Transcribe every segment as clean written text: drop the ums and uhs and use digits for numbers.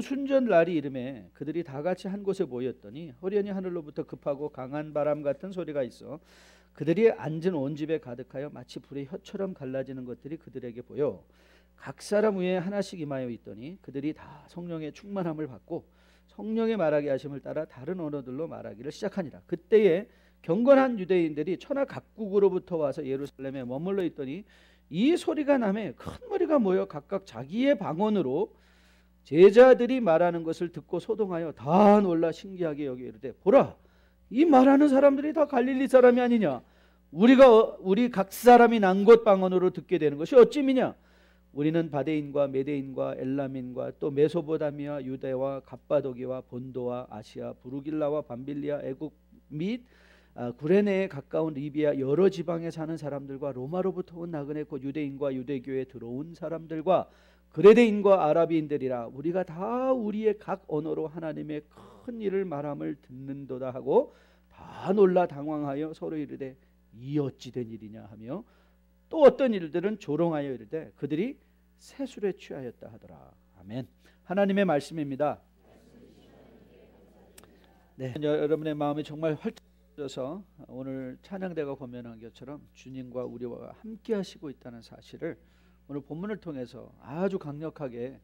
오순절 날이 이름에 그들이 다 같이 한 곳에 모였더니 호련히 하늘로부터 급하고 강한 바람 같은 소리가 있어 그들이 앉은 온 집에 가득하여 마치 불의 혀처럼 갈라지는 것들이 그들에게 보여 각 사람 위에 하나씩 임하여 있더니 그들이 다 성령의 충만함을 받고 성령의 말하게 하심을 따라 다른 언어들로 말하기를 시작하니라. 그때에 경건한 유대인들이 천하 각국으로부터 와서 예루살렘에 머물러 있더니 이 소리가 나매 큰 무리가 모여 각각 자기의 방언으로 제자들이 말하는 것을 듣고 소동하여 다 놀라 신기하게 여겨 이르되 보라 이 말하는 사람들이 다 갈릴리 사람이 아니냐. 우리 각 사람이 난 곳 방언으로 듣게 되는 것이 어찌미냐. 우리는 바데인과 메데인과 엘람인과 또 메소포타미아 유대와 갑바도기와 본도와 아시아 부르길라와 밤빌리아 애국 및 구레네에 가까운 리비아 여러 지방에 사는 사람들과 로마로부터 온 나그네 곧 유대인과 유대교에 들어온 사람들과 그레데인과 아라비인들이라 우리가 다 우리의 각 언어로 하나님의 큰 일을 말함을 듣는도다 하고 다 놀라 당황하여 서로 이르되 이 어찌 된 일이냐 하며 또 어떤 일들은 조롱하여 이르되 그들이 세술에 취하였다 하더라. 아멘. 하나님의 말씀입니다. 네, 여러분의 마음이 정말 활짝져서 오늘 찬양대가 권면한 것처럼 주님과 우리와 함께 하시고 있다는 사실을 오늘 본문을 통해서 아주 강력하게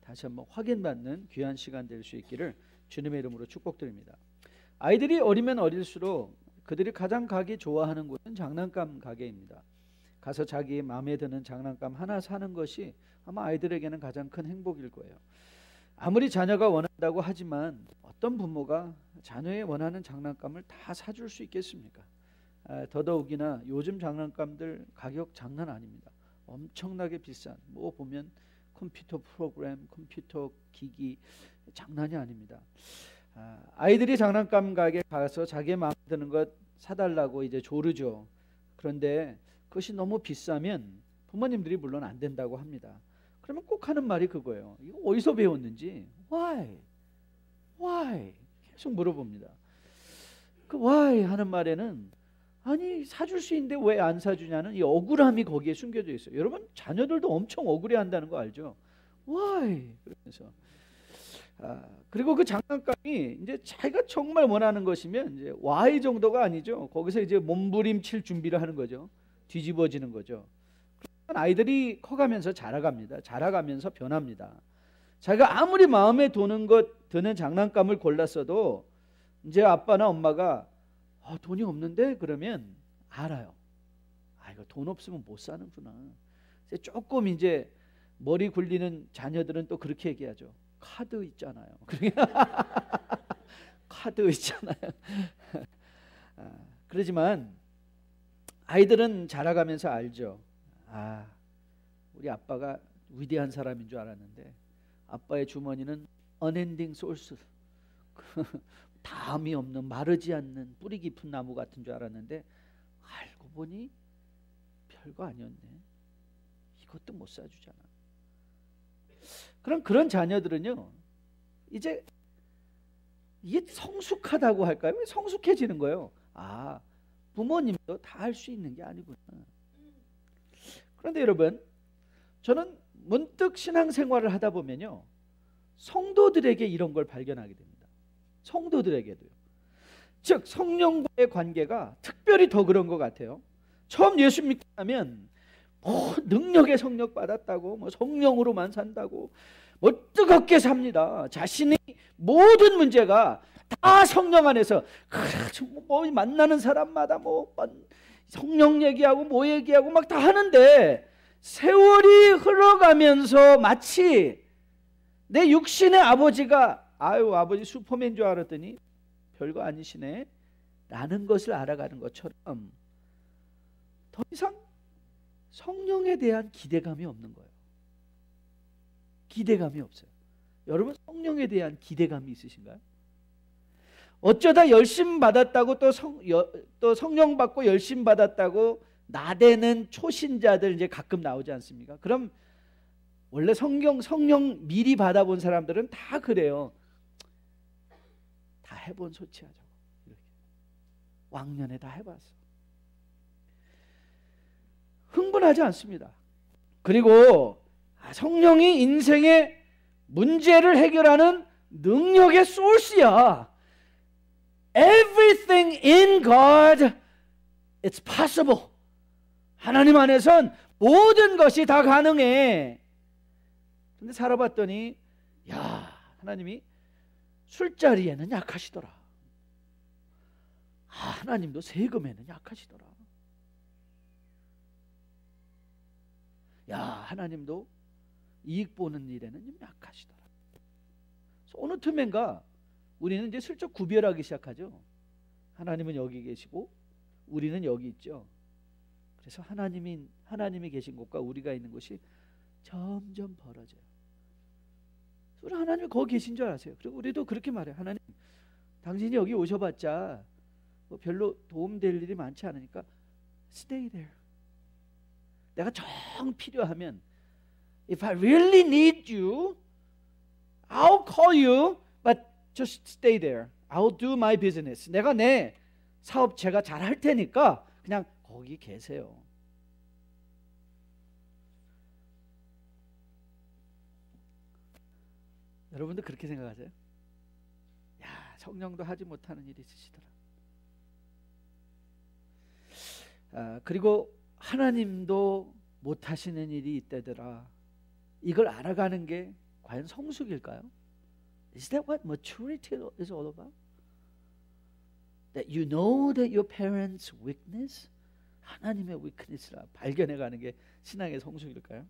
다시 한번 확인받는 귀한 시간 될 수 있기를 주님의 이름으로 축복드립니다. 아이들이 어리면 어릴수록 그들이 가장 가기 좋아하는 곳은 장난감 가게입니다. 가서 자기 마음에 드는 장난감 하나 사는 것이 아마 아이들에게는 가장 큰 행복일 거예요. 아무리 자녀가 원한다고 하지만 어떤 부모가 자녀의 원하는 장난감을 다 사줄 수 있겠습니까? 더더욱이나 요즘 장난감들 가격 장난 아닙니다. 엄청나게 비싼 뭐 보면 컴퓨터 프로그램, 컴퓨터 기기 장난이 아닙니다. 아이들이 장난감 가게 가서 자기의 마음에 드는 것 사달라고 이제 조르죠. 그런데 그것이 너무 비싸면 부모님들이 물론 안 된다고 합니다. 그러면 꼭 하는 말이 그거예요. 이거 어디서 배웠는지 why 계속 물어봅니다. 그 why 하는 말에는 아니 사줄 수 있는데 왜 안 사주냐는 이 억울함이 거기에 숨겨져 있어요. 여러분 자녀들도 엄청 억울해한다는 거 알죠? why 그러면서 그리고 그 장난감이 이제 자기가 정말 원하는 것이면 이제 Y 정도가 아니죠. 거기서 이제 몸부림칠 준비를 하는 거죠. 뒤집어지는 거죠. 그러면 아이들이 커가면서 자라갑니다. 자라가면서 변합니다. 자기가 아무리 마음에 드는 장난감을 골랐어도 이제 아빠나 엄마가 돈이 없는데 그러면 알아요. 이거 돈 없으면 못 사는구나. 조금 이제 머리 굴리는 자녀들은 또 그렇게 얘기하죠. 카드 있잖아요. 카드 있잖아요. 그러지만 아이들은 자라가면서 알죠. 우리 아빠가 위대한 사람인 줄 알았는데 아빠의 주머니는 unending source 담이 없는 마르지 않는 뿌리 깊은 나무 같은 줄 알았는데 알고 보니 별거 아니었네. 이것도 못 사주잖아. 그럼 그런 자녀들은요 이제 이게 성숙하다고 할까요? 성숙해지는 거예요. 부모님도 다 할 수 있는 게 아니구나. 그런데 여러분 저는 문득 신앙생활을 하다 보면요 성도들에게 이런 걸 발견하게 됩니다. 성도들에게도요. 즉 성령과의 관계가 특별히 더 그런 것 같아요. 처음 예수 믿고 나면 능력의 성령 받았다고 성령으로만 산다고 뜨겁게 삽니다. 자신의 모든 문제가 다 성령 안에서 만나는 사람마다 성령 얘기하고 얘기하고 막 다 하는데 세월이 흘러가면서 마치 내 육신의 아버지가 아버지 슈퍼맨인 줄 알았더니 별거 아니시네 라는 것을 알아가는 것처럼 더 이상 성령에 대한 기대감이 없는 거예요. 기대감이 없어요. 여러분 성령에 대한 기대감이 있으신가요? 어쩌다 열심 받았다고 또 성령 받고 열심 받았다고 나대는 초신자들 이제 가끔 나오지 않습니까? 그럼 원래 성령 미리 받아본 사람들은 다 그래요. 다 해본 소치야 저거. 이렇게. 왕년에 다 해봤어. 흥분하지 않습니다. 그리고 성령이 인생의 문제를 해결하는 능력의 소스야. Everything in God, it's possible. 하나님 안에선 모든 것이 다 가능해. 근데 살아봤더니 야, 하나님이 술자리에는 약하시더라. 하나님도 세금에는 약하시더라. 야, 하나님도 이익 보는 일에는 좀 약하시더라. 어느 틈엔가 우리는 이제 슬쩍 구별하기 시작하죠. 하나님은 여기 계시고 우리는 여기 있죠. 그래서 하나님이 계신 곳과 우리가 있는 곳이 점점 벌어져요. 우리 하나님이 거기 계신 줄 아세요. 그리고 우리도 그렇게 말해요. 하나님, 당신이 여기 오셔봤자 뭐 별로 도움될 일이 많지 않으니까 stay there. 내가 정 필요하면 if I really need you, I'll call you, but just stay there. I'll do my business. 내가 내 사업 제가 잘 할 테니까 그냥 거기 계세요. 여러분도 그렇게 생각하세요? 야, 성령도 하지 못하는 일이 있으시더라. 그리고 하나님도 못하시는 일이 있다더라. 이걸 알아가는 게 과연 성숙일까요? Is that what maturity is all about? That you know that your parents' weakness, 하나님의 weakness라 발견해가는 게 신앙의 성숙일까요?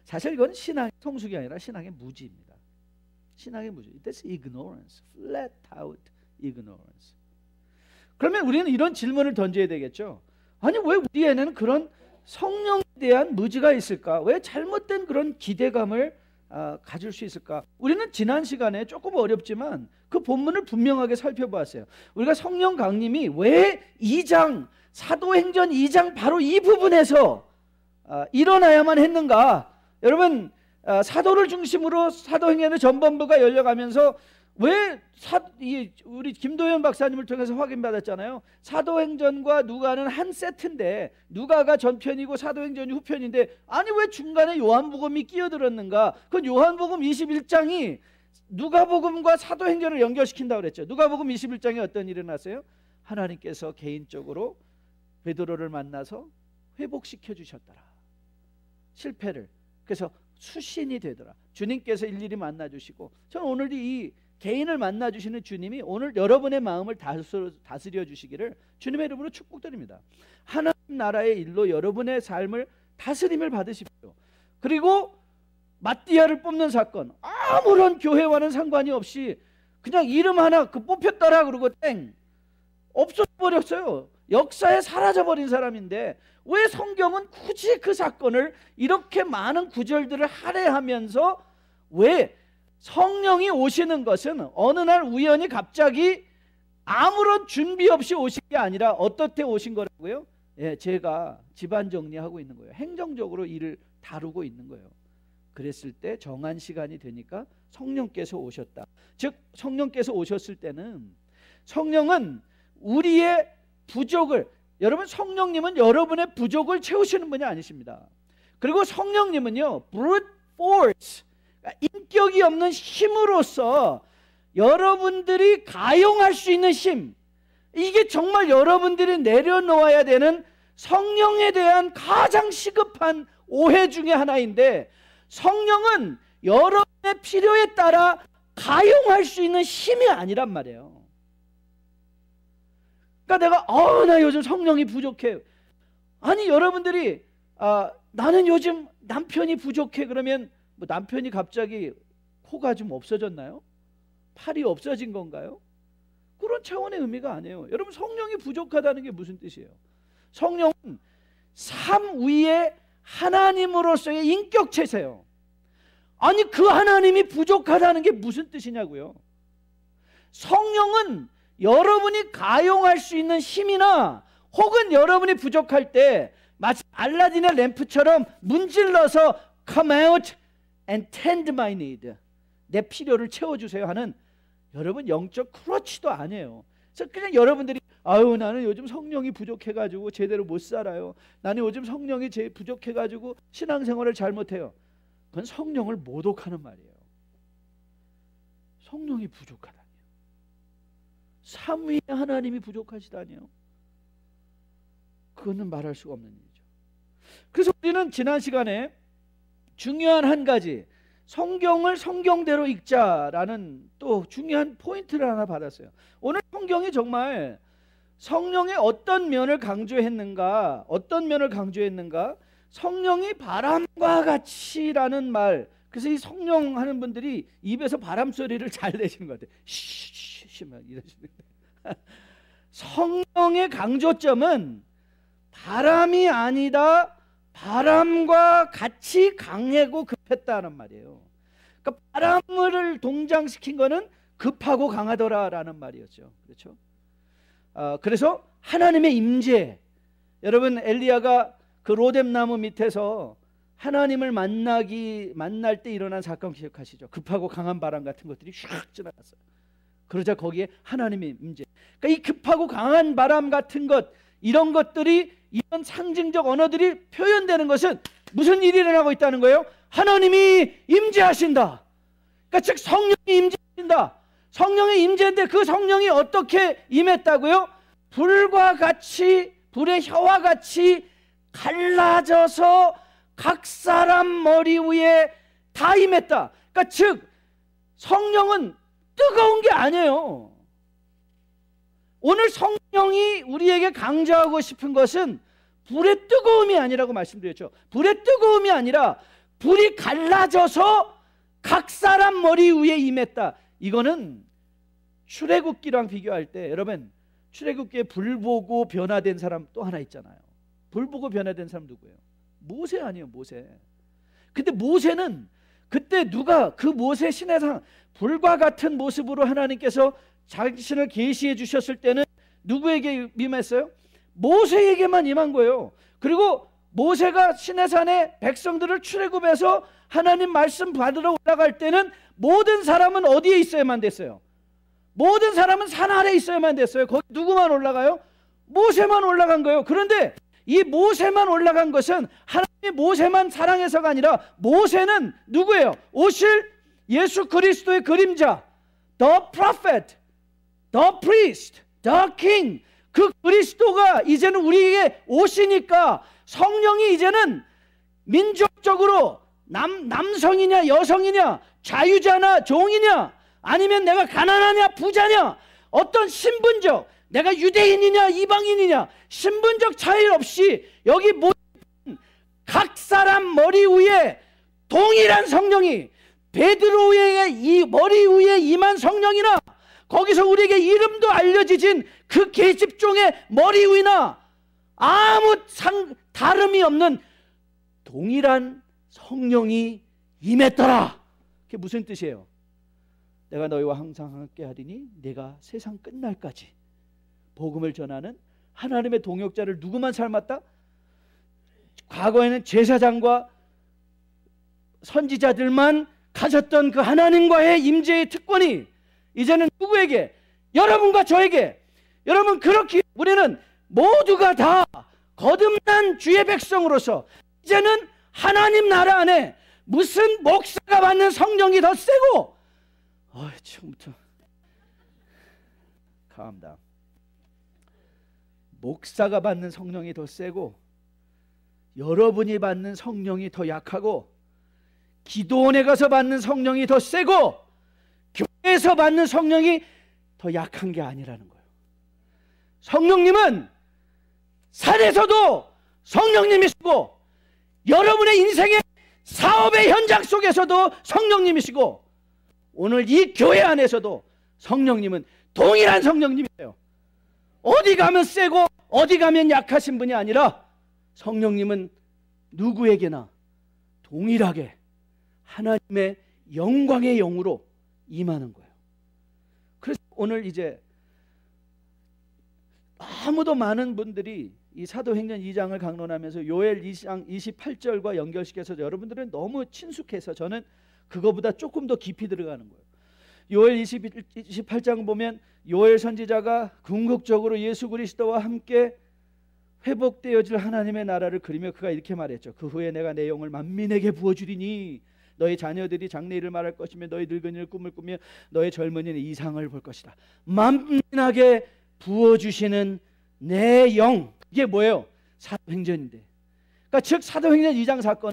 사실 이건 신앙의 성숙이 아니라 신앙의 무지입니다. 신앙의 무지. That's ignorance, flat out ignorance. 그러면 우리는 이런 질문을 던져야 되겠죠. 아니, 왜 우리 애는 그런 성령에 대한 무지가 있을까? 왜 잘못된 그런 기대감을 가질 수 있을까? 우리는 지난 시간에 조금 어렵지만 그 본문을 분명하게 살펴보았어요. 우리가 성령 강림이 왜 2장 사도행전 2장 바로 이 부분에서 일어나야만 했는가? 여러분, 사도를 중심으로 사도행전의 전반부가 열려가면서 왜 우리 김도현 박사님을 통해서 확인받았잖아요. 사도행전과 누가는 한 세트인데 누가가 전편이고 사도행전이 후편인데 아니 왜 중간에 요한복음이 끼어들었는가? 그건 요한복음 21장이 누가복음과 사도행전을 연결시킨다고 그랬죠. 누가복음 21장에 어떤 일이 났어요? 하나님께서 개인적으로 베드로를 만나서 회복시켜 주셨더라. 실패를. 그래서 수신이 되더라. 주님께서 일일이 만나주시고, 저는 오늘 이 개인을 만나주시는 주님이 오늘 여러분의 마음을 다스려 주시기를 주님의 이름으로 축복드립니다. 하나님 나라의 일로 여러분의 삶을 다스림을 받으십시오. 그리고 마띠아를 뽑는 사건, 아무런 교회와는 상관이 없이 그냥 이름 하나 뽑혔더라 그러고 땡 없어버렸어요. 역사에 사라져버린 사람인데 왜 성경은 굳이 그 사건을 이렇게 많은 구절들을 할애하면서 왜 성령이 오시는 것은 어느 날 우연히 갑자기 아무런 준비 없이 오신 게 아니라 어떻게 오신 거라고요? 예, 제가 집안 정리하고 있는 거예요. 행정적으로 일을 다루고 있는 거예요. 그랬을 때 정한 시간이 되니까 성령께서 오셨다. 즉 성령께서 오셨을 때는 성령은 우리의 부족을, 여러분 성령님은 여러분의 부족을 채우시는 분이 아니십니다. 그리고 성령님은요 brute force, 인격이 없는 힘으로서 여러분들이 가용할 수 있는 힘, 이게 정말 여러분들이 내려놓아야 되는 성령에 대한 가장 시급한 오해 중에 하나인데, 성령은 여러분의 필요에 따라 가용할 수 있는 힘이 아니란 말이에요. 그러니까 내가 나 요즘 성령이 부족해. 아니 여러분들이 나는 요즘 남편이 부족해 그러면 뭐 남편이 갑자기 코가 좀 없어졌나요? 팔이 없어진 건가요? 그런 차원의 의미가 아니에요. 여러분 성령이 부족하다는 게 무슨 뜻이에요? 성령은 삶 위에 하나님으로서의 인격체세요. 아니 그 하나님이 부족하다는 게 무슨 뜻이냐고요? 성령은 여러분이 가용할 수 있는 힘이나 혹은 여러분이 부족할 때 마치 알라딘의 램프처럼 문질러서 come out and tend my need, 내 필요를 채워주세요 하는 여러분 영적 크러치도 아니에요. 그래서 그냥 여러분들이 나는 요즘 성령이 부족해가지고 제대로 못 살아요. 나는 요즘 성령이 부족해가지고 신앙생활을 잘못해요. 그건 성령을 모독하는 말이에요. 성령이 부족하다니요. 삼위의 하나님이 부족하시다니요. 그거는 말할 수가 없는 일이죠. 그래서 우리는 지난 시간에 중요한 한 가지, 성경을 성경대로 읽자라는 또 중요한 포인트를 하나 받았어요. 오늘 성경이 정말 성령의 어떤 면을 강조했는가, 성령이 바람과 같이라는 말. 그래서 이 성령 하는 분들이 입에서 바람 소리를 잘 내시는 것 같아요. 쉬쉬쉬 막 이러시는데 성령의 강조점은 바람이 아니다, 바람과 같이 강하고 급했다는 말이에요. 그러니까 바람을 동장시킨 거는 급하고 강하더라라는 말이었죠. 그렇죠? 그래서 하나님의 임재, 여러분 엘리야가 그 로뎀나무 밑에서 하나님을 만날 때 일어난 사건 기억하시죠? 급하고 강한 바람 같은 것들이 슉 지나갔어요. 그러자 거기에 하나님의 임재. 그러니까 이 급하고 강한 바람 같은 것, 이런 것들이, 이런 상징적 언어들이 표현되는 것은 무슨 일이 일어나고 있다는 거예요? 하나님이 임재하신다. 그러니까 즉 성령이 임재하신다. 성령의 임재인데 그 성령이 어떻게 임했다고요? 불과 같이, 불의 혀와 같이 갈라져서 각 사람 머리 위에 다 임했다. 그러니까 즉 성령은 뜨거운 게 아니에요. 오늘 성령이 우리에게 강조하고 싶은 것은 불의 뜨거움이 아니라고 말씀드렸죠. 불의 뜨거움이 아니라 불이 갈라져서 각 사람 머리 위에 임했다. 이거는 출애굽기랑 비교할 때, 여러분 출애굽기에 불 보고 변화된 사람 또 하나 있잖아요. 불 보고 변화된 사람 누구예요? 모세 아니에요, 모세. 근데 모세는 그때 누가 그 모세 신해상 불과 같은 모습으로 하나님께서 자신을 계시해 주셨을 때는 누구에게 임했어요? 모세에게만 임한 거예요. 그리고 모세가 시내산에 백성들을 출애굽해서 하나님 말씀 받으러 올라갈 때는 모든 사람은 어디에 있어야만 됐어요? 모든 사람은 산 아래에 있어야만 됐어요. 거기 누구만 올라가요? 모세만 올라간 거예요. 그런데 이 모세만 올라간 것은 하나님이 모세만 사랑해서가 아니라 모세는 누구예요? 오실 예수 그리스도의 그림자, The Prophet, The Priest, The King. 그 그리스도가 이제는 우리에게 오시니까 성령이 이제는 민족적으로 남성이냐 여성이냐, 자유자나 종이냐, 아니면 내가 가난하냐 부자냐, 어떤 신분적, 내가 유대인이냐 이방인이냐 신분적 차이 없이 여기 모든 각 사람 머리 위에 동일한 성령이, 베드로의 이 머리 위에 임한 성령이나 거기서 우리에게 이름도 알려지진 그 계집종의 머리 위나 아무 다름이 없는 동일한 성령이 임했더라. 그게 무슨 뜻이에요? 내가 너희와 항상 함께 하리니 내가 세상 끝날까지 복음을 전하는 하나님의 동역자를 누구만 삶았다? 과거에는 제사장과 선지자들만 가졌던 그 하나님과의 임재의 특권이 이제는 누구에게? 여러분과 저에게. 여러분, 그렇게 우리는 모두가 다 거듭난 주의 백성으로서 이제는 하나님 나라 안에 무슨 목사가 받는 성령이 더 세고, 처음부터 감다. 목사가 받는 성령이 더 세고, 여러분이 받는 성령이 더 약하고, 기도원에 가서 받는 성령이 더 세고, 교회에서 받는 성령이 더 약한 게 아니라는 거예요. 성령님은 산에서도 성령님이시고, 여러분의 인생의 사업의 현장 속에서도 성령님이시고, 오늘 이 교회 안에서도 성령님은 동일한 성령님이에요. 어디 가면 세고 어디 가면 약하신 분이 아니라 성령님은 누구에게나 동일하게 하나님의 영광의 영으로 임하는 거예요. 그래서 오늘 이제 아무도 많은 분들이 이 사도행전 2장을 강론하면서 요엘 2장 28절과 연결시켜서 여러분들은 너무 친숙해서 저는 그거보다 조금 더 깊이 들어가는 거예요. 요엘 28장 보면 요엘 선지자가 궁극적으로 예수 그리스도와 함께 회복되어질 하나님의 나라를 그리며 그가 이렇게 말했죠. 그 후에 내가 내 영을 만민에게 부어주리니 너희 자녀들이 장래일을 말할 것이며 너희 늙은이를 꿈을 꾸며 너희 젊은이는 이상을 볼 것이다. 만민하게 부어주시는 내 영. 이게 뭐예요? 사도행전인데. 그러니까 즉 사도행전 2장 사건,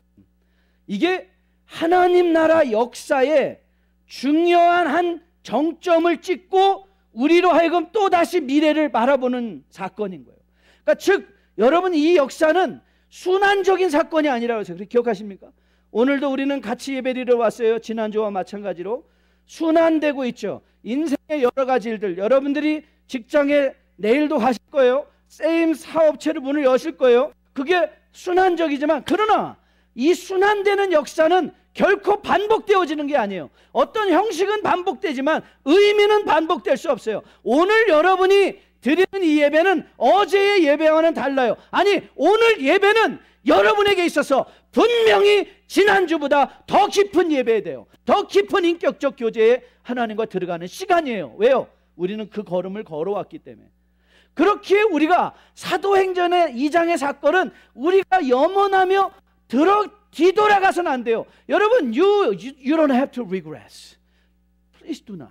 이게 하나님 나라 역사에 중요한 한 정점을 찍고 우리로 하여금 또다시 미래를 바라보는 사건인 거예요. 그러니까 즉 여러분, 이 역사는 순환적인 사건이 아니라고 해서 그렇게 기억하십니까? 오늘도 우리는 같이 예배드리러 왔어요. 지난주와 마찬가지로 순환되고 있죠. 인생의 여러 가지 일들, 여러분들이 직장에 내일도 가실 거예요. 세임 사업체를 문을 여실 거예요. 그게 순환적이지만, 그러나 이 순환되는 역사는 결코 반복되어지는 게 아니에요. 어떤 형식은 반복되지만 의미는 반복될 수 없어요. 오늘 여러분이 드리는 이 예배는 어제의 예배와는 달라요. 아니, 오늘 예배는 여러분에게 있어서 분명히 지난주보다 더 깊은 예배에 돼요. 더 깊은 인격적 교제에 하나님과 들어가는 시간이에요. 왜요? 우리는 그 걸음을 걸어왔기 때문에. 그렇게 우리가 사도행전의 2장의 사건은 우리가 염원하며 뒤돌아가서는 안 돼요. 여러분, you don't have to regress. Please do not.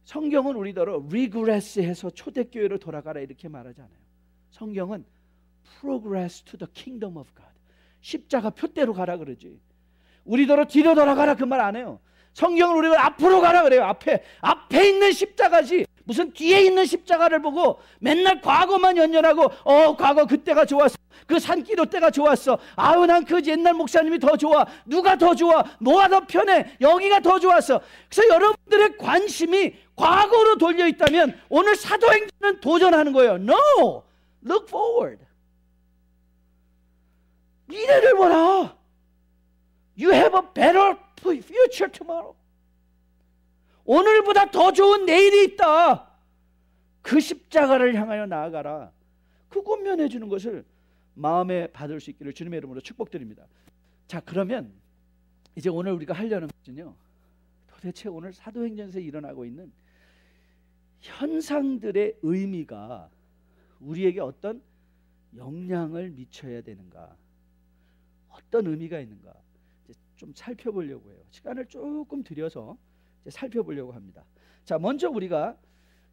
성경은 우리더러 regress해서 초대교회로 돌아가라 이렇게 말하지 않아요. 성경은 progress to the kingdom of God. 십자가 표대로 가라 그러지. 우리더러 뒤로 돌아가라 그 말 안 해요. 성경은 우리가 앞으로 가라 그래요. 앞에 있는 십자가지 무슨 뒤에 있는 십자가를 보고 맨날 과거만 연연하고 과거 그때가 좋았어. 그 산기도 때가 좋았어. 아우 난 그 옛날 목사님이 더 좋아. 누가 더 좋아? 뭐가 더 편해? 여기가 더 좋았어. 그래서 여러분들의 관심이 과거로 돌려 있다면 오늘 사도행전은 도전하는 거예요. No! Look forward. 미래를 보라. You have a better future tomorrow. 오늘보다 더 좋은 내일이 있다. 그 십자가를 향하여 나아가라. 그 권면해 주는 것을 마음에 받을 수 있기를 주님의 이름으로 축복드립니다. 자, 그러면 이제 오늘 우리가 하려는 것은요, 도대체 오늘 사도행전에서 일어나고 있는 현상들의 의미가 우리에게 어떤 영향을 미쳐야 되는가, 어떤 의미가 있는가 좀 살펴보려고 해요. 시간을 조금 들여서 살펴보려고 합니다. 자, 먼저 우리가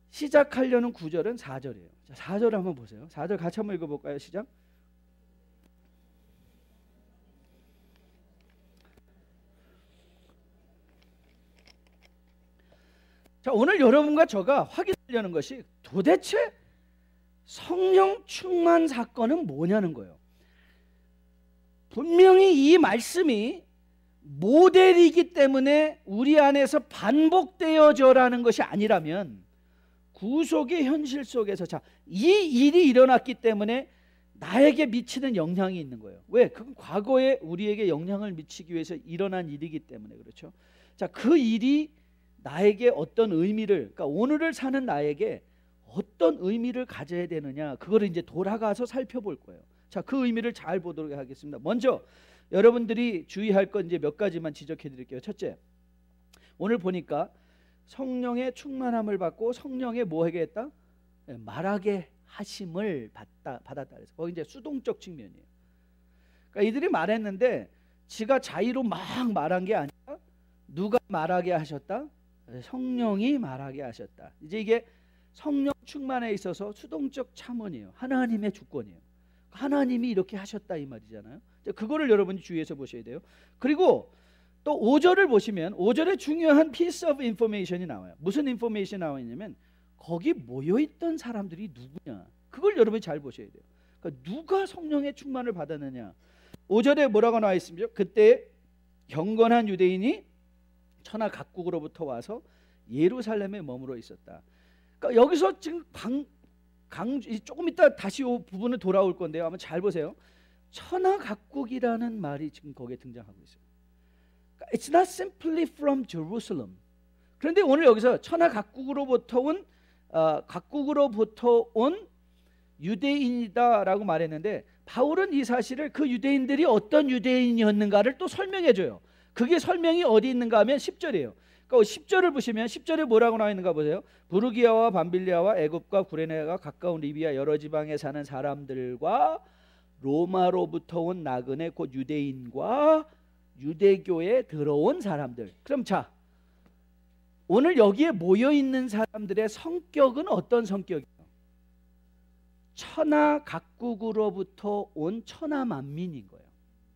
시작하려는 구절은 4절이에요. 자, 4절 한번 보세요. 4절 같이 한번 읽어볼까요? 시작. 자, 오늘 여러분과 저가 확인하려는 것이 도대체 성령 충만 사건은 뭐냐는 거예요. 분명히 이 말씀이 모델이기 때문에 우리 안에서 반복되어져라는 것이 아니라면 구속의 현실 속에서 이 일이 일어났기 때문에 나에게 미치는 영향이 있는 거예요. 왜? 그건 과거에 우리에게 영향을 미치기 위해서 일어난 일이기 때문에 그렇죠. 자, 그 일이 나에게 어떤 의미를, 그러니까 오늘을 사는 나에게 어떤 의미를 가져야 되느냐, 그거를 이제 돌아가서 살펴볼 거예요. 자, 그 의미를 잘 보도록 하겠습니다. 먼저 여러분들이 주의할 건 이제 몇 가지만 지적해 드릴게요. 첫째, 오늘 보니까 성령의 충만함을 받고 성령의 뭐 하게 했다? 말하게 하심을 받았다. 그래서 거기 이제 수동적 측면이에요. 그러니까 이들이 말했는데 지가 자의로 막 말한 게 아니라 누가 말하게 하셨다? 성령이 말하게 하셨다. 이제 이게 성령 충만에 있어서 수동적 참원이에요. 하나님의 주권이에요. 하나님이 이렇게 하셨다 이 말이잖아요. 그거를 여러분이 주의해서 보셔야 돼요. 그리고 또 5절을 보시면 5절에 중요한 piece of information이 나와요. 무슨 인포메이션이 나와있냐면 거기 모여있던 사람들이 누구냐, 그걸 여러분이 잘 보셔야 돼요. 그러니까 누가 성령의 충만을 받았느냐. 5절에 뭐라고 나와 있습니까? 그때 경건한 유대인이 천하 각국으로부터 와서 예루살렘에 머물러 있었다. 그러니까 여기서 지금 조금 이따 다시 이 부분을 돌아올 건데요. 한번 잘 보세요. 천하 각국이라는 말이 지금 거기에 등장하고 있어요. 그러니까 It's not simply from Jerusalem. 그런데 오늘 여기서 천하 각국으로부터 온 유대인이다라고 말했는데 바울은 이 사실을 그 유대인들이 어떤 유대인이었는가를 또 설명해줘요. 그게 설명이 어디 있는가 하면 10절이에요. 그러니까 10절을 보시면 10절에 뭐라고 나와 있는가 보세요. 부르기아와 밤빌리아와 애굽과 구레네가 가까운 리비아 여러 지방에 사는 사람들과 로마로부터 온 나그네 곧 유대인과 유대교에 들어온 사람들. 그럼 자, 오늘 여기에 모여 있는 사람들의 성격은 어떤 성격이에요? 천하 각국으로부터 온 천하 만민인 거예요.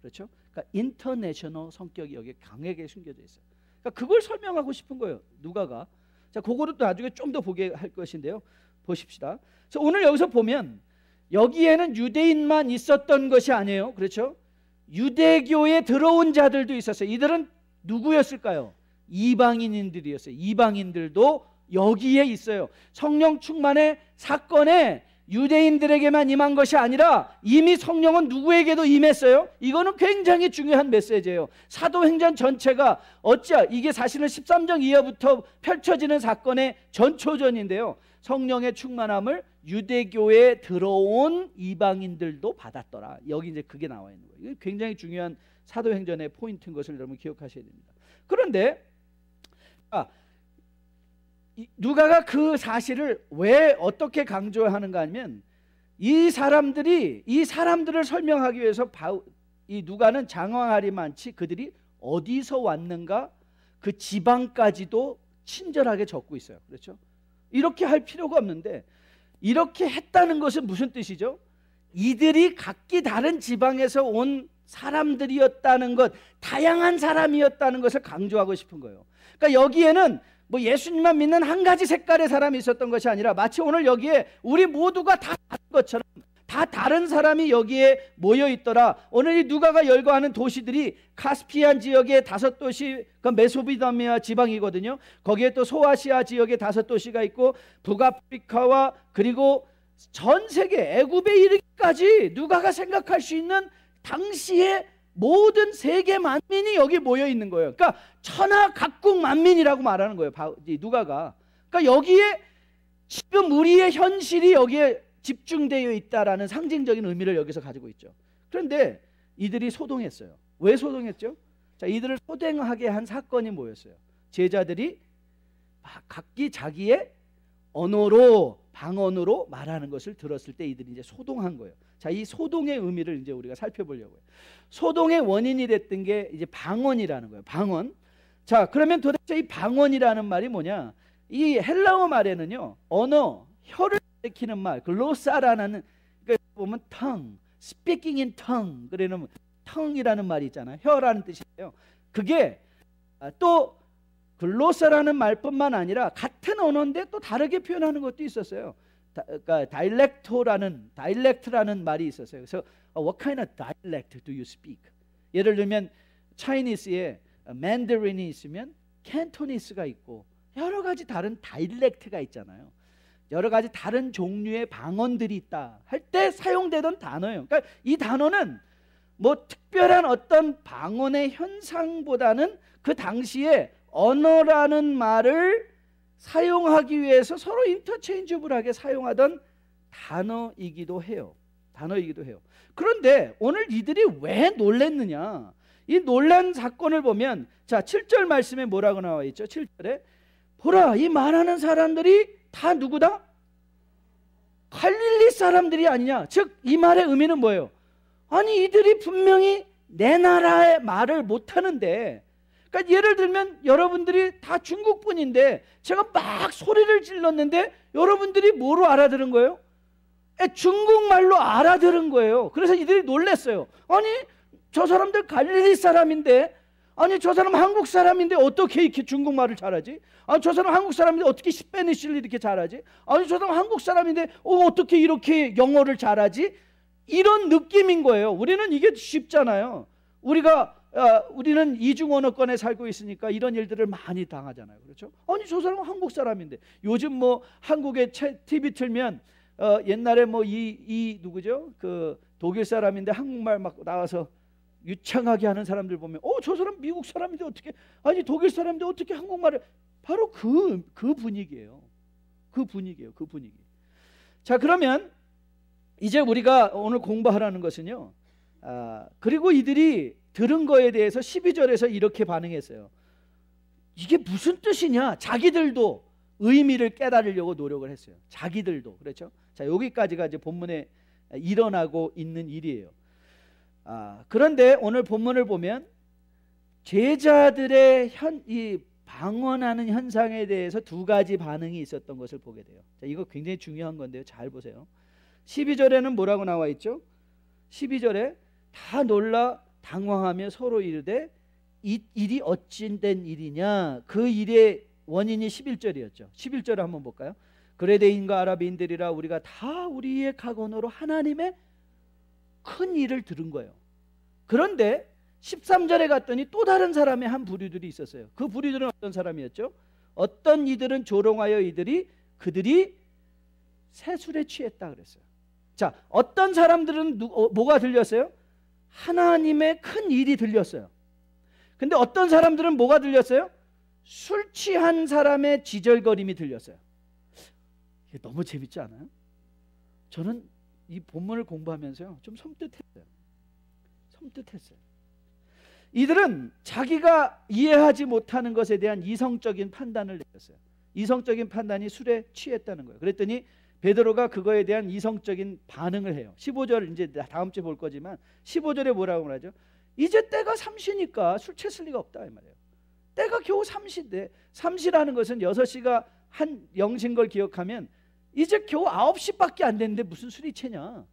그렇죠? 그러니까 인터내셔널 성격이 여기에 강하게 숨겨져 있어요. 그러니까 그걸 설명하고 싶은 거예요, 누가가. 자, 그거를 또 나중에 좀 더 보게 할 것인데요. 보십시다. 그래서 오늘 여기서 보면 여기에는 유대인만 있었던 것이 아니에요. 그렇죠? 유대교에 들어온 자들도 있었어요. 이들은 누구였을까요? 이방인들이었어요. 이방인들도 여기에 있어요. 성령 충만의 사건에 유대인들에게만 임한 것이 아니라 이미 성령은 누구에게도 임했어요. 이거는 굉장히 중요한 메시지예요. 사도행전 전체가 어찌 이게 사실은 13장 이하부터 펼쳐지는 사건의 전초전인데요. 성령의 충만함을 유대교에 들어온 이방인들도 받았더라. 여기 이제 그게 나와 있는 거예요. 이게 굉장히 중요한 사도행전의 포인트인 것을 여러분 기억하셔야 됩니다. 그런데 누가가 그 사실을 왜 어떻게 강조하는가 하면 이 사람들을 설명하기 위해서 이 누가는 장황하리만치 그들이 어디서 왔는가 그 지방까지도 친절하게 적고 있어요. 그렇죠? 이렇게 할 필요가 없는데 이렇게 했다는 것은 무슨 뜻이죠? 이들이 각기 다른 지방에서 온 사람들이었다는 것, 다양한 사람이었다는 것을 강조하고 싶은 거예요. 그러니까 여기에는 뭐 예수님만 믿는 한 가지 색깔의 사람이 있었던 것이 아니라 마치 오늘 여기에 우리 모두가 다 다른 것처럼 다 다른 사람이 여기에 모여 있더라. 오늘 이 누가가 열거하는 도시들이 카스피안 지역의 5도시, 그 메소포타미아 지방이거든요. 거기에 또 소아시아 지역의 5도시가 있고 북아프리카와 그리고 전 세계 애굽에 이르기까지 누가가 생각할 수 있는 당시의 모든 세계 만민이 여기 모여 있는 거예요. 그러니까 천하 각국 만민이라고 말하는 거예요, 누가가. 그러니까 여기에 지금 우리의 현실이 여기에 집중되어 있다라는 상징적인 의미를 여기서 가지고 있죠. 그런데 이들이 소동했어요. 왜 소동했죠? 자, 이들을 소동하게 한 사건이 뭐였어요? 제자들이 각기 자기의 언어로, 방언으로 말하는 것을 들었을 때 이들이 이제 소동한 거예요. 자, 이 소동의 의미를 이제 우리가 살펴보려고요. 소동의 원인이 됐던 게 이제 방언이라는 거예요. 방언. 자, 그러면 도대체 이 방언이라는 말이 뭐냐? 이 헬라어 말에는요, 언어, 혀를 일으키는 말, 글로사라는, 그러니까 보면 tongue, speaking in tongue, 그러면 tongue이라는 말이 있잖아요. 혀라는 뜻이에요. 그게 또 글로사라는 말뿐만 아니라 같은 언어인데 또 다르게 표현하는 것도 있었어요. 그러니까 다이렉트라는 말이 있었어요. 그래서 what kind of dialect do you speak? 예를 들면 차이니스에 맨더린이 있으면 캔토니스가 있고 여러 가지 다른 다이렉트가 있잖아요. 여러 가지 다른 종류의 방언들이 있다 할 때 사용되던 단어예요. 그러니까 이 단어는 뭐 특별한 어떤 방언의 현상보다는 그 당시에 언어라는 말을 사용하기 위해서 서로 인터체인저블하게 사용하던 단어이기도 해요. 그런데 오늘 이들이 왜 놀랬느냐? 이 놀란 사건을 보면 자, 7절 말씀에 뭐라고 나와 있죠? 7절에 보라, 이 말하는 사람들이 다 누구다? 갈릴리 사람들이 아니냐? 즉 이 말의 의미는 뭐예요? 아니, 이들이 분명히 내 나라의 말을 못하는데, 그러니까 예를 들면 여러분들이 다 중국 분인데 제가 막 소리를 질렀는데 여러분들이 뭐로 알아들은 거예요? 중국말로 알아들은 거예요. 그래서 이들이 놀랐어요. 아니, 저 사람들 갈릴리 사람인데, 아니 저 사람 한국 사람인데 어떻게 이렇게 중국말을 잘하지? 아니 저 사람 한국 사람인데 어떻게 스페니쉬를 이렇게 잘하지? 아니 저 사람 한국 사람인데 어떻게 이렇게 영어를 잘하지? 이런 느낌인 거예요. 우리는 이게 쉽잖아요. 우리는 이중 언어권에 살고 있으니까 이런 일들을 많이 당하잖아요. 그렇죠? 아니 저 사람은 한국 사람인데, 요즘 뭐 한국에 TV 틀면 옛날에 뭐 이 누구죠? 그 독일 사람인데 한국말 막 나와서 유창하게 하는 사람들 보면 저 사람 미국 사람인데 어떻게, 아니 독일 사람인데 어떻게 한국말을, 바로 그 분위기예요. 그 분위기. 자, 그러면 이제 우리가 오늘 공부하라는 것은요, 그리고 이들이 들은 거에 대해서 12절에서 이렇게 반응했어요. 이게 무슨 뜻이냐? 자기들도 의미를 깨달으려고 노력을 했어요. 자기들도. 그렇죠? 자, 여기까지가 이제 본문에 일어나고 있는 일이에요. 그런데 오늘 본문을 보면 제자들의 이 방언하는 현상에 대해서 두 가지 반응이 있었던 것을 보게 돼요. 자, 이거 굉장히 중요한 건데요. 잘 보세요. 12절에는 뭐라고 나와 있죠? 12절에 다 놀라 당황하며 서로 이르되 이 일이 어찌된 일이냐. 그 일의 원인이 11절이었죠. 11절을 한번 볼까요? 그레데인과 아랍인들이라 우리가 다 우리의 각언으로 하나님의 큰 일을 들은 거예요. 그런데 13절에 갔더니 또 다른 사람의 한 부류들이 있었어요. 그 부류들은 어떤 사람이었죠? 어떤 이들은 조롱하여 그들이 세술에 취했다 그랬어요. 자, 어떤 사람들은 뭐가 들렸어요? 하나님의 큰 일이 들렸어요. 근데 어떤 사람들은 뭐가 들렸어요? 술 취한 사람의 지절거림이 들렸어요. 이게 너무 재밌지 않아요? 저는 이 본문을 공부하면서요 좀 섬뜩했어요. 이들은 자기가 이해하지 못하는 것에 대한 이성적인 판단을 내렸어요. 이성적인 판단이 술에 취했다는 거예요. 그랬더니 베드로가 그거에 대한 이성적인 반응을 해요. 15절 이제 다음 주에 볼 거지만 15절에 뭐라고 말하죠? 이제 때가 삼시니까 술 취했을 리가 없다 이 말이에요. 때가 겨우 삼시인데, 삼시라는 것은 6시가 한 0신 걸 기억하면 이제 겨우 9시밖에 안 됐는데 무슨 술이 채냐.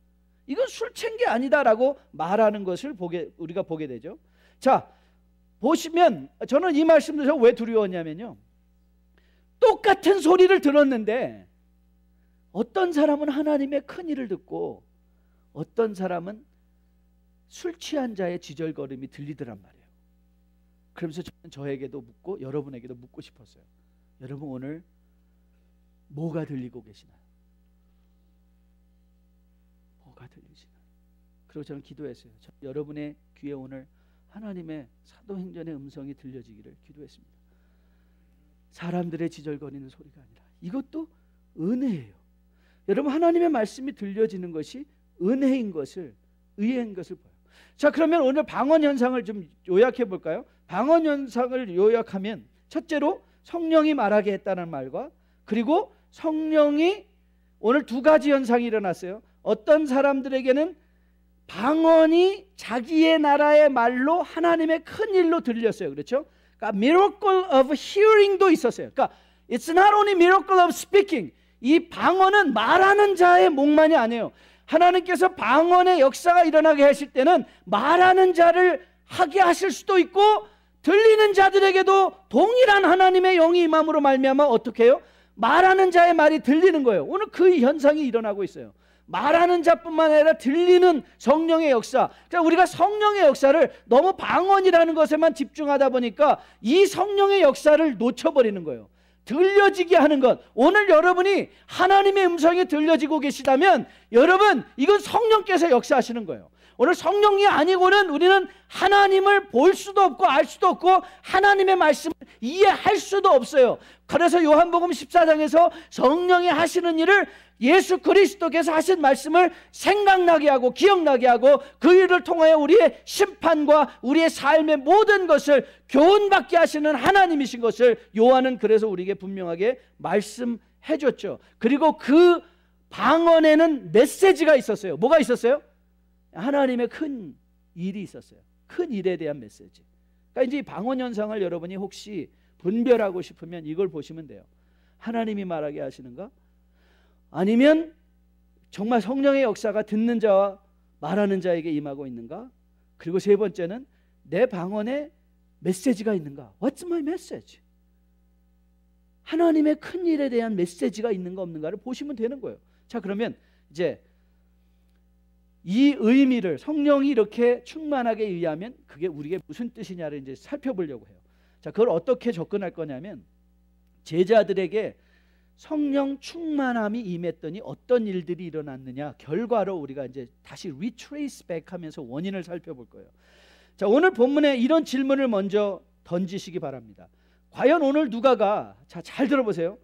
이건 술 취한 게 아니다라고 말하는 것을 우리가 보게 되죠. 자, 보시면 저는 이 말씀도 왜 두려웠냐면요, 똑같은 소리를 들었는데 어떤 사람은 하나님의 큰 일을 듣고 어떤 사람은 술 취한 자의 지절거림이 들리더란 말이에요. 그러면서 저는 저에게도 묻고 여러분에게도 묻고 싶었어요. 여러분 오늘 뭐가 들리고 계시나요? 뭐가 들리시나요? 그리고 저는 기도했어요. 여러분의 귀에 오늘 하나님의 사도행전의 음성이 들려지기를 기도했습니다. 사람들의 지절거리는 소리가 아니라 이것도 은혜예요. 여러분, 하나님의 말씀이 들려지는 것이 은혜인 것을, 의혜인 것을 봐요. 자, 그러면 오늘 방언 현상을 좀 요약해 볼까요? 방언 현상을 요약하면 첫째로 성령이 말하게 했다는 말과, 그리고 성령이 오늘 두 가지 현상이 일어났어요. 어떤 사람들에게는 방언이 자기의 나라의 말로 하나님의 큰 일로 들렸어요. 그렇죠? 그러니까 miracle of hearing도 있었어요. 그러니까 it's not only miracle of speaking. 이 방언은 말하는 자의 목만이 아니에요. 하나님께서 방언의 역사가 일어나게 하실 때는 말하는 자를 하게 하실 수도 있고, 들리는 자들에게도 동일한 하나님의 영이 임함으로 말미암아 어떻게 해요? 말하는 자의 말이 들리는 거예요. 오늘 그 현상이 일어나고 있어요. 말하는 자뿐만 아니라 들리는 성령의 역사. 그러니까 우리가 성령의 역사를 너무 방언이라는 것에만 집중하다 보니까 이 성령의 역사를 놓쳐버리는 거예요. 들려지게 하는 것. 오늘 여러분이 하나님의 음성이 들려지고 계시다면 여러분, 이건 성령께서 역사하시는 거예요. 오늘 성령이 아니고는 우리는 하나님을 볼 수도 없고 알 수도 없고 하나님의 말씀을 이해할 수도 없어요. 그래서 요한복음 14장에서 성령이 하시는 일을 예수 그리스도께서 하신 말씀을 생각나게 하고 기억나게 하고 그 일을 통하여 우리의 심판과 우리의 삶의 모든 것을 교훈받게 하시는 하나님이신 것을 요한은 그래서 우리에게 분명하게 말씀해 줬죠. 그리고 그 방언에는 메시지가 있었어요. 뭐가 있었어요? 하나님의 큰 일이 있었어요. 큰 일에 대한 메시지. 그러니까 이제 이 방언 현상을 여러분이 혹시 분별하고 싶으면 이걸 보시면 돼요. 하나님이 말하게 하시는가? 아니면 정말 성령의 역사가 듣는 자와 말하는 자에게 임하고 있는가? 그리고 세 번째는 내 방언에 메시지가 있는가? What's my message? 하나님의 큰 일에 대한 메시지가 있는가 없는가를 보시면 되는 거예요. 자, 그러면 이제 이 의미를 성령이 이렇게 충만하게 의하면 그게 우리에게 무슨 뜻이냐를 이제 살펴보려고 해요. 자, 그걸 어떻게 접근할 거냐면 제자들에게 성령 충만함이 임했더니 어떤 일들이 일어났느냐, 결과로 우리가 이제 다시 retrace back 하면서 원인을 살펴볼 거예요. 자, 오늘 본문에 이런 질문을 먼저 던지시기 바랍니다. 과연 오늘 누가가, 자, 잘 들어보세요.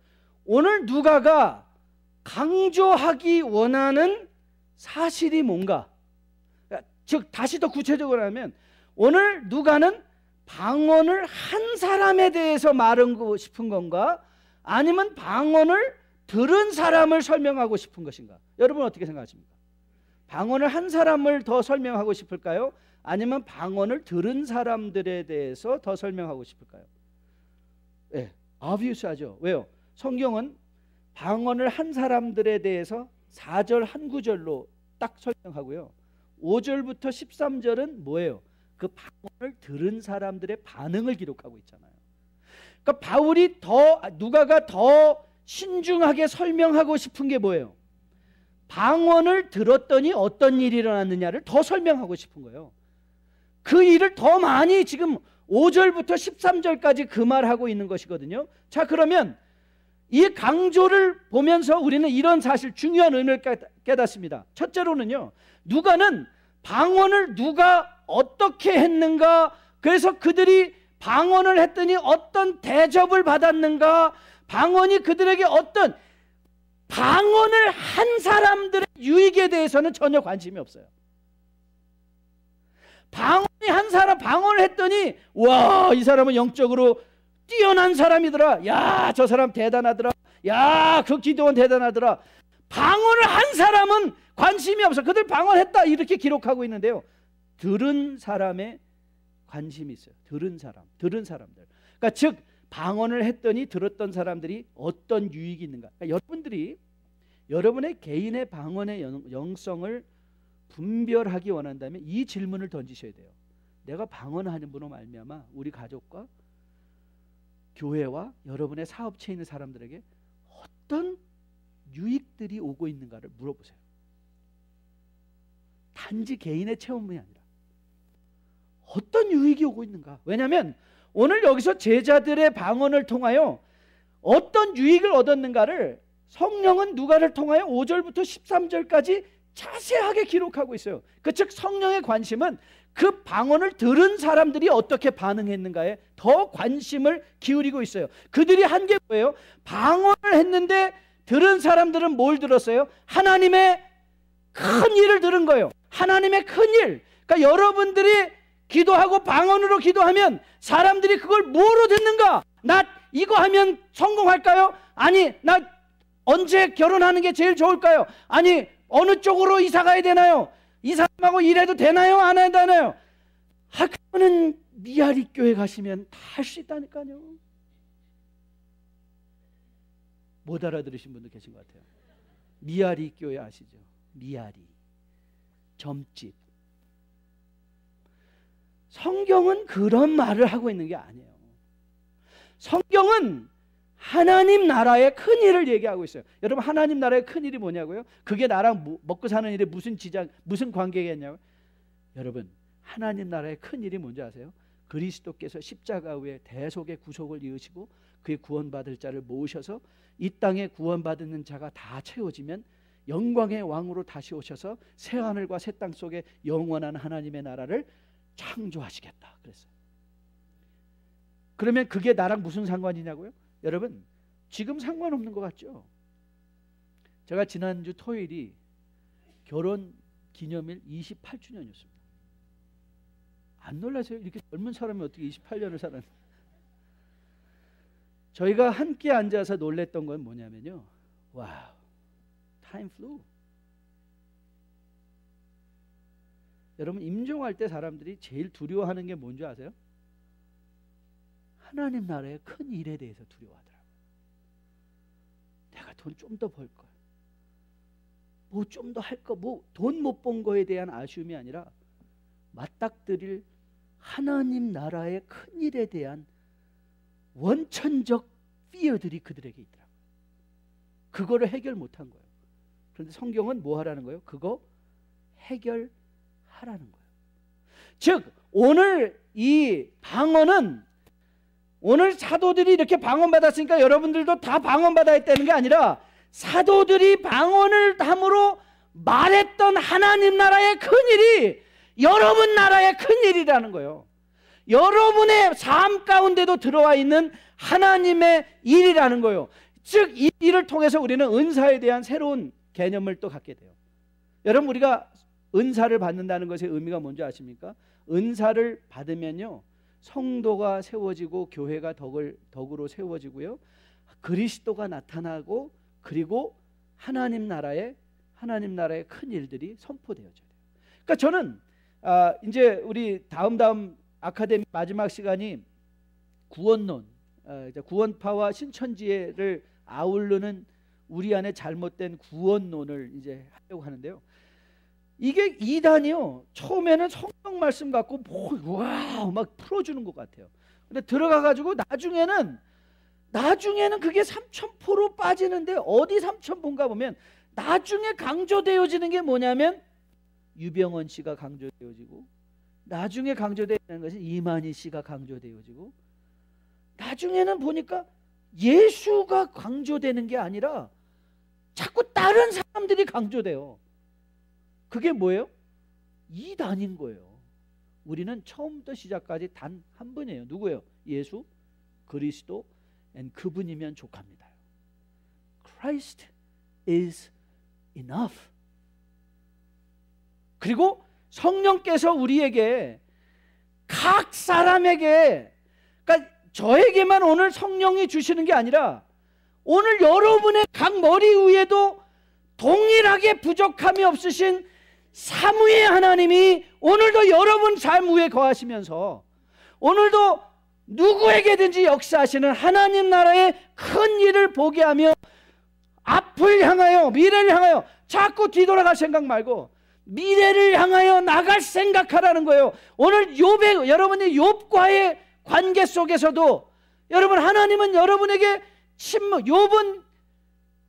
오늘 누가가 강조하기 원하는 사실이 뭔가? 즉 다시 더 구체적으로 하면 오늘 누가는 방언을 한 사람에 대해서 말하고 싶은 건가? 아니면 방언을 들은 사람을 설명하고 싶은 것인가? 여러분 어떻게 생각하십니까? 방언을 한 사람을 더 설명하고 싶을까요? 아니면 방언을 들은 사람들에 대해서 더 설명하고 싶을까요? 예, obvious하죠. 왜요? 성경은 방언을 한 사람들에 대해서 4절 한 구절로 딱 설명하고요. 5절부터 13절은 뭐예요? 그 방언을 들은 사람들의 반응을 기록하고 있잖아요. 그러니까 바울이 누가가 더 신중하게 설명하고 싶은 게 뭐예요? 방언을 들었더니 어떤 일이 일어났느냐를 더 설명하고 싶은 거예요. 그 일을 더 많이 지금 5절부터 13절까지 그 말하고 있는 것이거든요. 자, 그러면 이 강조를 보면서 우리는 이런 사실, 중요한 의미를 깨닫습니다. 첫째로는요, 누가는 방언을 누가 어떻게 했는가, 그래서 그들이 방언을 했더니 어떤 대접을 받았는가, 방언이 그들에게 어떤, 방언을 한 사람들의 유익에 대해서는 전혀 관심이 없어요. 방언이 한 사람, 방언을 했더니 와, 이 사람은 영적으로 뛰어난 사람이더라, 야, 저 사람 대단하더라, 야, 그 기도원 대단하더라. 방언을 한 사람은 관심이 없어. 그들 방언했다 이렇게 기록하고 있는데요, 들은 사람의 관심이 있어요. 들은 사람들. 그러니까 즉 방언을 했더니 들었던 사람들이 어떤 유익이 있는가. 그러니까 여러분들이 여러분의 개인의 방언의 영성을 분별하기 원한다면 이 질문을 던지셔야 돼요. 내가 방언하는 분으로 말미암아 우리 가족과 교회와 여러분의 사업체에 있는 사람들에게 어떤 유익들이 오고 있는가를 물어보세요. 단지 개인의 체험이 아니라 어떤 유익이 오고 있는가. 왜냐하면 오늘 여기서 제자들의 방언을 통하여 어떤 유익을 얻었는가를 성령은 누가를 통하여 5절부터 13절까지 자세하게 기록하고 있어요. 즉 성령의 관심은 그 방언을 들은 사람들이 어떻게 반응했는가에 더 관심을 기울이고 있어요. 그들이 한 게 뭐예요? 방언을 했는데 들은 사람들은 뭘 들었어요? 하나님의 큰 일을 들은 거예요. 하나님의 큰 일. 그러니까 여러분들이 기도하고 방언으로 기도하면 사람들이 그걸 뭐로 듣는가? 나 이거 하면 성공할까요? 아니, 나 언제 결혼하는 게 제일 좋을까요? 아니, 어느 쪽으로 이사 가야 되나요? 이 사람하고 일해도 되나요? 안 해도 되나요? 그거는 미아리 교회 가시면 다 할 수 있다니까요. 못 알아들으신 분도 계신 것 같아요. 미아리 교회 아시죠? 미아리, 점집. 성경은 그런 말을 하고 있는 게 아니에요. 성경은 하나님 나라의 큰 일을 얘기하고 있어요. 여러분, 하나님 나라의 큰 일이 뭐냐고요? 그게 나랑 먹고 사는 일에 무슨 관계겠냐고요? 여러분, 하나님 나라의 큰 일이 뭔지 아세요? 그리스도께서 십자가 위에 대속의 구속을 이으시고 그의 구원받을 자를 모으셔서 이 땅에 구원받는 자가 다 채워지면 영광의 왕으로 다시 오셔서 새 하늘과 새 땅 속에 영원한 하나님의 나라를 창조하시겠다 그랬어요. 그러면 그게 나랑 무슨 상관이냐고요? 여러분, 지금 상관없는 것 같죠? 제가 지난주 토요일이 결혼 기념일 28주년이었습니다. 안 놀라세요? 이렇게 젊은 사람이 어떻게 28년을 살았나? 저희가 함께 앉아서 놀랬던 건 뭐냐면요, 와우, time flew. 여러분, 임종할 때 사람들이 제일 두려워하는 게 뭔지 아세요? 하나님 나라의 큰 일에 대해서 두려워하더라고요. 내가 돈 좀 더 벌 걸, 뭐 좀 더 할 거, 뭐 돈 못 번 거에 대한 아쉬움이 아니라 맞닥뜨릴 하나님 나라의 큰 일에 대한 원천적 피어들이 그들에게 있더라고요. 그거를 해결 못한 거예요. 그런데 성경은 뭐 하라는 거예요? 그거 해결하라는 거예요. 즉 오늘 이 방언은, 오늘 사도들이 이렇게 방언받았으니까 여러분들도 다 방언받아야 했다는 게 아니라 사도들이 방언을 함으로 말했던 하나님 나라의 큰일이 여러분 나라의 큰일이라는 거예요. 여러분의 삶 가운데도 들어와 있는 하나님의 일이라는 거예요. 즉 이 일을 통해서 우리는 은사에 대한 새로운 개념을 또 갖게 돼요. 여러분, 우리가 은사를 받는다는 것의 의미가 뭔지 아십니까? 은사를 받으면요, 성도가 세워지고 교회가 덕으로 세워지고요, 그리스도가 나타나고, 그리고 하나님 나라의 큰 일들이 선포되어져요. 그러니까 저는 이제 우리 다음 아카데미 마지막 시간이 구원론, 이제 구원파와 신천지를 아우르는 우리 안에 잘못된 구원론을 이제 하려고 하는데요. 이게 이단이요. 처음에는 성경 말씀 갖고 와우 막 풀어주는 것 같아요. 근데 들어가가지고 나중에는 그게 3000% 빠지는데 어디 3000%인가 보면 나중에 강조되어지는 게 뭐냐면 유병원 씨가 강조되어지고, 나중에 강조되는 것은 이만희 씨가 강조되어지고, 나중에는 보니까 예수가 강조되는 게 아니라 자꾸 다른 사람들이 강조돼요. 그게 뭐예요? 이단인 거예요. 우리는 처음부터 시작까지 단 한 분이에요. 누구예요? 예수 그리스도, 그분이면 족합니다. Christ is enough. 그리고 성령께서 우리에게 각 사람에게, 그러니까 저에게만 오늘 성령이 주시는 게 아니라 오늘 여러분의 각 머리 위에도 동일하게 부족함이 없으신 사무의 하나님이 오늘도 여러분 삶 위에 거하시면서 오늘도 누구에게든지 역사하시는 하나님 나라의 큰 일을 보게 하며 앞을 향하여, 미래를 향하여 자꾸 뒤돌아갈 생각 말고 미래를 향하여 나갈 생각하라는 거예요. 오늘 여러분이 욥과의 관계 속에서도 여러분, 하나님은 여러분에게 욥은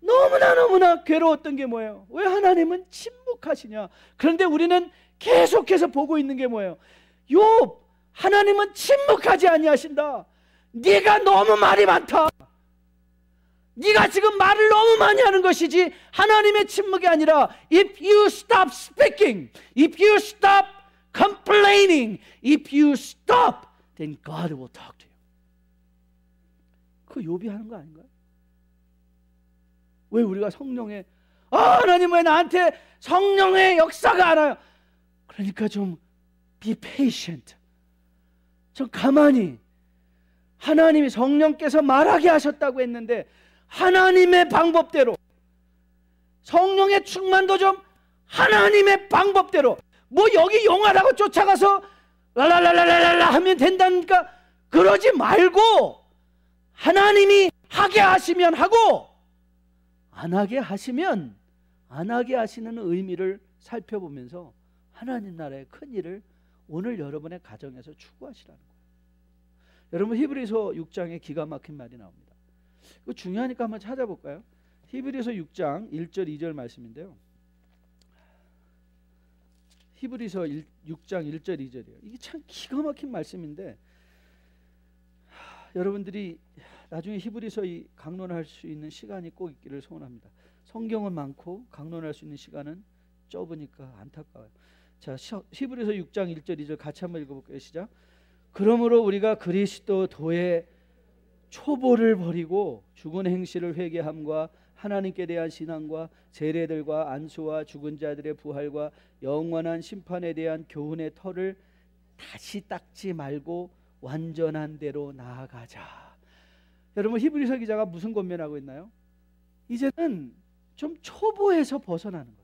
너무나 괴로웠던 게 뭐예요? 왜 하나님은 침묵하시냐? 그런데 우리는 계속해서 보고 있는 게 뭐예요? 욥, 하나님은 침묵하지 아니하신다. 네가 너무 말이 많다. 네가 지금 말을 너무 많이 하는 것이지 하나님의 침묵이 아니라 if you stop speaking, if you stop complaining, if you stop, then God will talk to you. 그 욥이 하는 거 아닌가요? 왜 우리가 성령의 하나님 왜 나한테 성령의 역사가 안 와요? 그러니까 좀 be patient. 좀 가만히, 하나님이 성령께서 말하게 하셨다고 했는데 하나님의 방법대로, 성령의 충만도 좀 하나님의 방법대로, 뭐 여기 용하다고 쫓아가서 랄랄랄랄랄라 하면 된다니까 그러지 말고 하나님이 하게 하시면 하고 안 하게 하시면 안 하게 하시는 의미를 살펴보면서 하나님 나라의 큰 일을 오늘 여러분의 가정에서 추구하시라는 거예요. 여러분, 히브리서 6장에 기가 막힌 말이 나옵니다. 이거 중요하니까 한번 찾아볼까요? 히브리서 6장 1절 2절 말씀인데요. 히브리서 6장 1절 2절이에요. 이게 참 기가 막힌 말씀인데 여러분들이 나중에 히브리서 강론할 수 있는 시간이 꼭 있기를 소원합니다. 성경은 많고 강론할 수 있는 시간은 좁으니까 안타까워요. 자, 히브리서 6장 1절 2절 같이 한번 읽어볼게요. 시작. 그러므로 우리가 그리스도 도의 초보를 버리고 죽은 행실을 회개함과 하나님께 대한 신앙과 세례들과 안수와 죽은 자들의 부활과 영원한 심판에 대한 교훈의 터를 다시 닦지 말고 완전한 대로 나아가자. 여러분, 히브리서 기자가 무슨 권면하고 있나요? 이제는 좀 초보에서 벗어나는 거예요.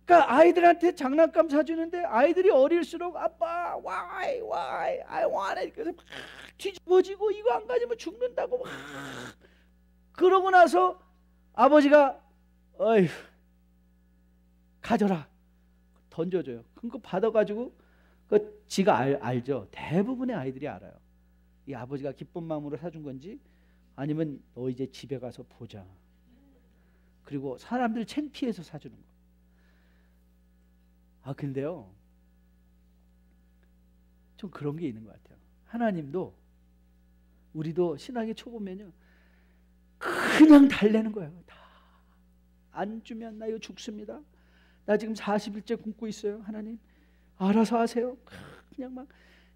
그러니까 아이들한테 장난감 사주는데 아이들이 어릴수록 아빠 why I want it 그래서 막 뒤집어지고 이거 안 가지면 죽는다고 막 그러고 나서 아버지가 어휴 가져라 던져줘요. 그거 받아가지고 그 지가 알죠. 대부분의 아이들이 알아요. 이 아버지가 기쁜 마음으로 사준 건지 아니면 너 이제 집에 가서 보자. 그리고 사람들 창피해서 사주는 거. 근데요 좀 그런 게 있는 것 같아요. 하나님도 우리도 신앙의 초보면요 그냥 달래는 거예요. 다 안 주면 나 이거 죽습니다. 나 지금 40일째 굶고 있어요. 하나님 알아서 하세요. 그냥 막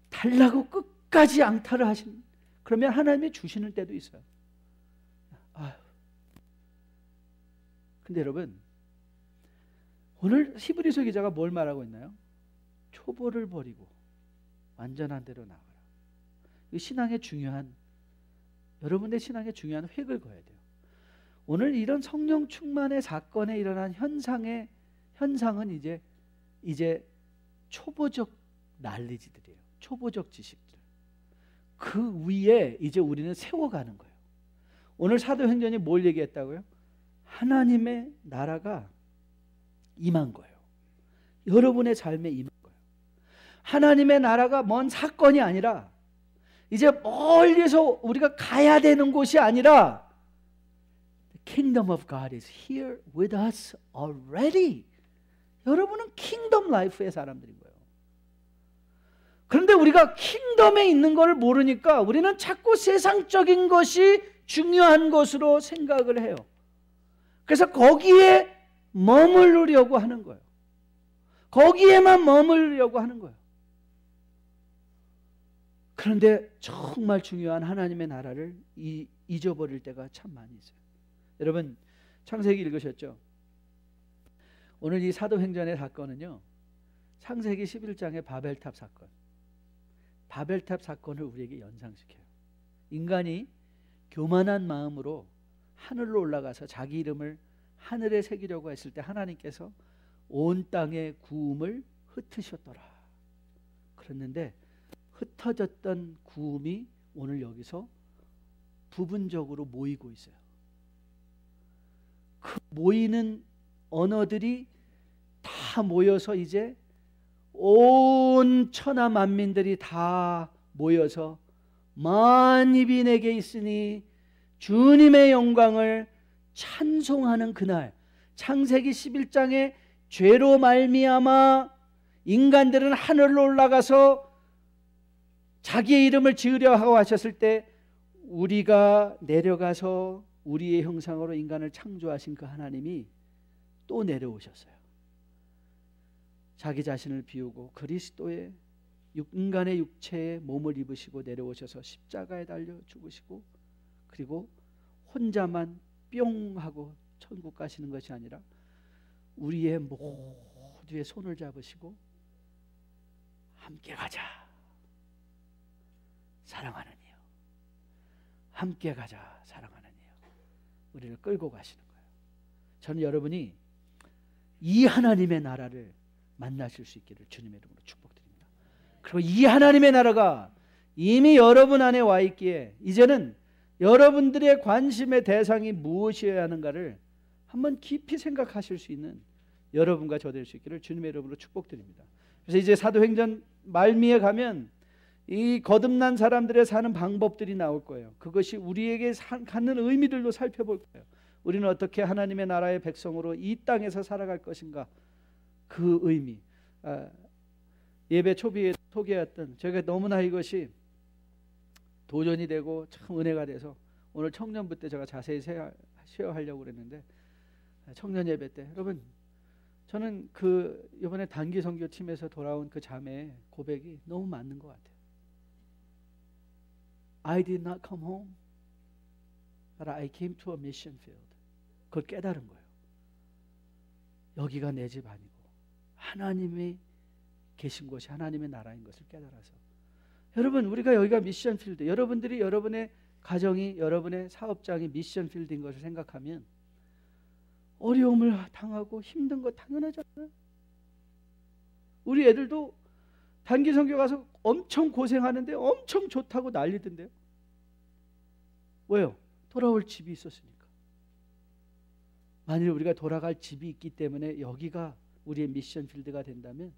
달라고 끝까지 앙탈을 하시는. 그러면 하나님이 주시는 때도 있어요. 근데 여러분, 오늘 히브리서 기자가 뭘 말하고 있나요? 초보를 버리고 완전한 대로 나가라. 이 신앙의 중요한, 여러분의 신앙의 중요한 획을 그어야 돼요. 오늘 이런 성령 충만의 사건에 일어난 현상은 이제 초보적 난리지들이에요. 초보적 지식들. 그 위에 이제 우리는 세워가는 거예요. 오늘 사도행전이 뭘 얘기했다고요? 하나님의 나라가 임한 거예요. 여러분의 삶에 임한 거예요. 하나님의 나라가 먼 사건이 아니라 이제 멀리서 우리가 가야 되는 곳이 아니라 The kingdom of God is here with us already. 여러분은 킹덤 라이프의 사람들인 거예요. 그런데 우리가 킹덤에 있는 걸 모르니까 우리는 자꾸 세상적인 것이 중요한 것으로 생각을 해요. 그래서 거기에 머무르려고 하는 거예요. 거기에만 머무르려고 하는 거예요. 그런데 정말 중요한 하나님의 나라를 잊어버릴 때가 참 많이 있어요. 여러분 창세기 읽으셨죠? 오늘 이 사도행전의 사건은요, 창세기 11장의 바벨탑 사건, 바벨탑 사건을 우리에게 연상시켜요. 인간이 교만한 마음으로 하늘로 올라가서 자기 이름을 하늘에 새기려고 했을 때 하나님께서 온 땅의 구음을 흩으셨더라. 그랬는데 흩어졌던 구음이 오늘 여기서 부분적으로 모이고 있어요. 그 모이는 언어들이 다 모여서 이제 온 천하 만민들이 다 모여서 만입이 내게 있으니 주님의 영광을 찬송하는 그날, 창세기 11장에 죄로 말미암아 인간들은 하늘로 올라가서 자기의 이름을 지으려 하고 하셨을 때 우리가 내려가서 우리의 형상으로 인간을 창조하신 그 하나님이 또 내려오셨어요. 자기 자신을 비우고 그리스도의 인간의 육체에 몸을 입으시고 내려오셔서 십자가에 달려 죽으시고, 그리고 혼자만 뿅 하고 천국 가시는 것이 아니라 우리의 모두의 손을 잡으시고 함께 가자, 사랑하는 이여, 함께 가자, 사랑하는 이여, 우리를 끌고 가시는 거예요. 저는 여러분이 이 하나님의 나라를 만나실 수 있기를 주님의 이름으로 축복드립니다. 그리고 이 하나님의 나라가 이미 여러분 안에 와 있기에 이제는 여러분들의 관심의 대상이 무엇이어야 하는가를 한번 깊이 생각하실 수 있는 여러분과 저 될 수 있기를 주님의 이름으로 축복드립니다. 그래서 이제 사도행전 말미에 가면 이 거듭난 사람들의 사는 방법들이 나올 거예요. 그것이 우리에게 갖는 의미들도 살펴볼 거예요. 우리는 어떻게 하나님의 나라의 백성으로 이 땅에서 살아갈 것인가, 그 의미. 예배 초기에 소개했던, 제가 너무나 이것이 도전이 되고 참 은혜가 돼서 오늘 청년부 때 제가 자세히 쉐어하려고 그랬는데, 청년 예배 때 여러분, 저는 그 이번에 단기 선교 팀에서 돌아온 그 자매의 고백이 너무 맞는 것 같아요. I did not come home, but I came to a mission field. 그걸 깨달은 거예요. 여기가 내 집 아니고 하나님이 계신 곳이 하나님의 나라인 것을 깨달아서, 여러분 우리가 여기가 미션 필드, 여러분들이 여러분의 가정이, 여러분의 사업장이 미션 필드인 것을 생각하면 어려움을 당하고 힘든 거 당연하잖아요. 우리 애들도 단기 선교 가서 엄청 고생하는데 엄청 좋다고 난리던데요. 왜요? 돌아올 집이 있었으니까. 만일 우리가 돌아갈 집이 있기 때문에 여기가 우리의 미션 필드가 된다면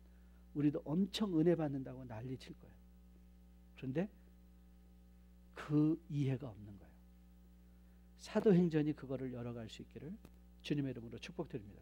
우리도 엄청 은혜 받는다고 난리칠 거예요. 그런데 그 이해가 없는 거예요. 사도행전이 그거를 열어갈 수 있기를 주님의 이름으로 축복드립니다.